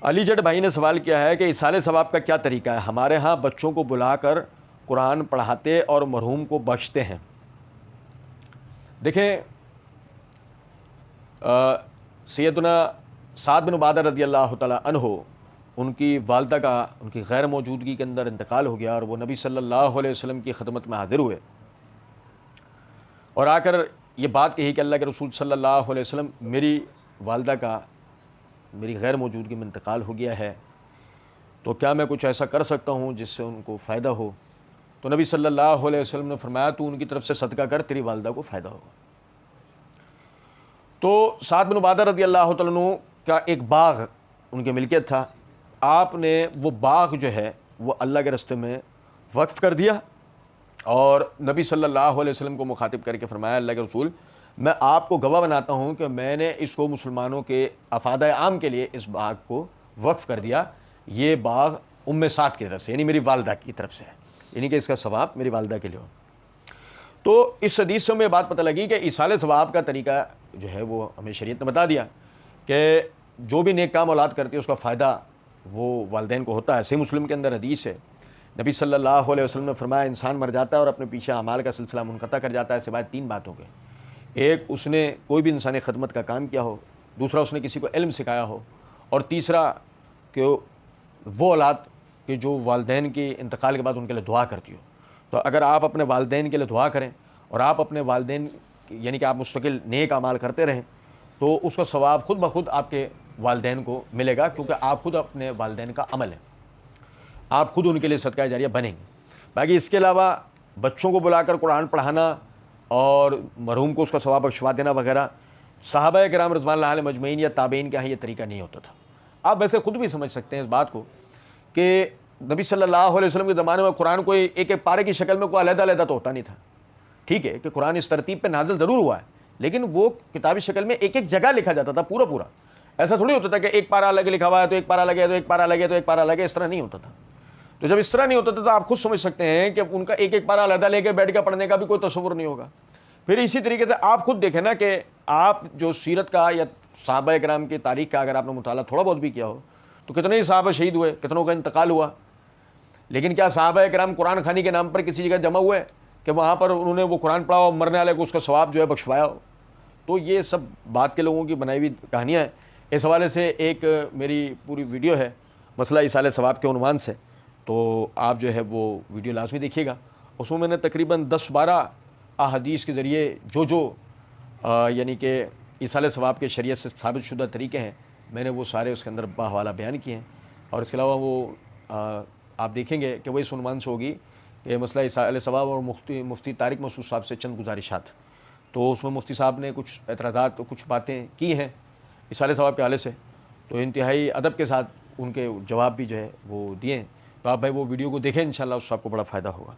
علی جٹ بھائی نے سوال کیا ہے کہ ایصال ثواب کا کیا طریقہ ہے؟ ہمارے ہاں بچوں کو بلا کر قرآن پڑھاتے اور مرحوم کو بخشتے ہیں۔ دیکھیں، سیدنا سعد بن عبادہ رضی اللہ تعالیٰ عنہ، ان کی والدہ کا ان کی غیر موجودگی کے اندر انتقال ہو گیا، اور وہ نبی صلی اللہ علیہ وسلم کی خدمت میں حاضر ہوئے اور آ کر یہ بات کہی کہ اللہ کے رسول صلی اللہ علیہ وسلم، میری والدہ کا میری غیر موجودگی میں انتقال ہو گیا ہے، تو کیا میں کچھ ایسا کر سکتا ہوں جس سے ان کو فائدہ ہو؟ تو نبی صلی اللہ علیہ وسلم نے فرمایا تو ان کی طرف سے صدقہ کر، تیری والدہ کو فائدہ ہوگا۔ تو سعد بن عبادہ رضی اللہ تعالیٰ عنہ کا ایک باغ ان کے ملکیت تھا، آپ نے وہ باغ جو ہے وہ اللہ کے راستے میں وقف کر دیا، اور نبی صلی اللہ علیہ وسلم کو مخاطب کر کے فرمایا، اللہ کے رسول، میں آپ کو گواہ بناتا ہوں کہ میں نے اس کو مسلمانوں کے افادہ عام کے لیے اس باغ کو وقف کر دیا۔ یہ باغ ام سعد کی طرف سے، یعنی میری والدہ کی طرف سے ہے، یعنی کہ اس کا ثواب میری والدہ کے لیے ہو۔ تو اس حدیث سے ہمیں بات پتہ لگی کہ ایصال ثواب کا طریقہ جو ہے وہ ہمیں شریعت نے بتا دیا کہ جو بھی نیک کام اولاد کرتی ہے اس کا فائدہ وہ والدین کو ہوتا ہے۔ صحیح مسلم کے اندر حدیث ہے، نبی صلی اللہ علیہ وسلم نے فرمایا، انسان مر جاتا ہے اور اپنے پیچھے اعمال کا سلسلہ منقطع کر جاتا ہے سوائے تین باتوں کے: ایک، اس نے کوئی بھی انسانی خدمت کا کام کیا ہو، دوسرا، اس نے کسی کو علم سکھایا ہو، اور تیسرا کہ وہ اولاد کہ جو والدین کے انتقال کے بعد ان کے لیے دعا کرتی ہو۔ تو اگر آپ اپنے والدین کے لیے دعا کریں اور آپ اپنے والدین یعنی کہ آپ مستقل نیک اعمال کرتے رہیں، تو اس کا ثواب خود بخود آپ کے والدین کو ملے گا، کیونکہ آپ خود اپنے والدین کا عمل ہے، آپ خود ان کے لیے صدقہ جاریہ بنیں گے۔ باقی اس کے علاوہ بچوں کو بلا کر قرآن پڑھانا اور مرحوم کو اس کا ثواب بخشوا دینا وغیرہ، صحابہ کرام رضوان اللہ علیہم اجمعین یا تابعین کے ہاں یہ طریقہ نہیں ہوتا تھا۔ آپ ویسے خود بھی سمجھ سکتے ہیں اس بات کو کہ نبی صلی اللہ علیہ وسلم کے زمانے میں قرآن کوئی ایک ایک پارے کی شکل میں کوئی علیحدہ علیحدہ تو ہوتا نہیں تھا۔ ٹھیک ہے کہ قرآن اس ترتیب پہ نازل ضرور ہوا ہے، لیکن وہ کتابی شکل میں ایک ایک جگہ لکھا جاتا تھا پورا پورا۔ ایسا تھوڑی ہوتا تھا کہ ایک پارہ الگ لکھا ہوا ہے تو ایک پارہ الگ ہے، تو ایک پارہ الگ ہے تو ایک پارہ الگ ہے، اس طرح نہیں ہوتا تھا۔ تو جب اس طرح نہیں ہوتا تھا تو آپ خود سمجھ سکتے ہیں کہ ان کا ایک ایک پارہ علیحدہ لے کے بیٹھ کے پڑھنے کا بھی کوئی تصور نہیں ہوگا۔ پھر اسی طریقے سے آپ خود دیکھیں نا کہ آپ جو سیرت کا یا صحابہ کرام کی تاریخ کا اگر آپ نے مطالعہ تھوڑا بہت بھی کیا ہو تو کتنے ہی صحابہ شہید ہوئے، کتنوں کا انتقال ہوا، لیکن کیا صحابہ کرام قرآن خوانی کے نام پر کسی جگہ جمع ہوئے کہ وہاں پر انہوں نے وہ قرآن پڑھا اور مرنے والے کو اس کا ثواب جو ہے بخشوایا ہو؟ تو یہ سب بات کے لوگوں کی بنائی ہوئی کہانیاں ہیں۔ اس حوالے سے ایک میری پوری ویڈیو ہے مسئلہ ایصال ثواب کے عنوان سے، تو آپ جو ہے وہ ویڈیو لازمی دیکھیے گا۔ اس میں نے تقریباً 10-12 احادیث کے ذریعے جو یعنی کہ ایصال ثواب کے شریعت سے ثابت شدہ طریقے ہیں، میں نے وہ سارے اس کے اندر باحوالہ بیان کیے ہیں۔ اور اس کے علاوہ وہ آپ دیکھیں گے کہ وہ اس عنوان سے ہوگی کہ مسئلہ ایصال ثواب اور مفتی طارق مسعود صاحب سے چند گزارشات۔ تو اس میں مفتی صاحب نے کچھ اعتراضات، کچھ باتیں کی ہیں ایصال ثواب کے حوالے سے، تو انتہائی ادب کے ساتھ ان کے جواب بھی جو ہے وہ دیے ہیں۔ تو آپ بھائی وہ ویڈیو کو دیکھیں، انشاءاللہ اس سے آپ کو بڑا فائدہ ہوگا۔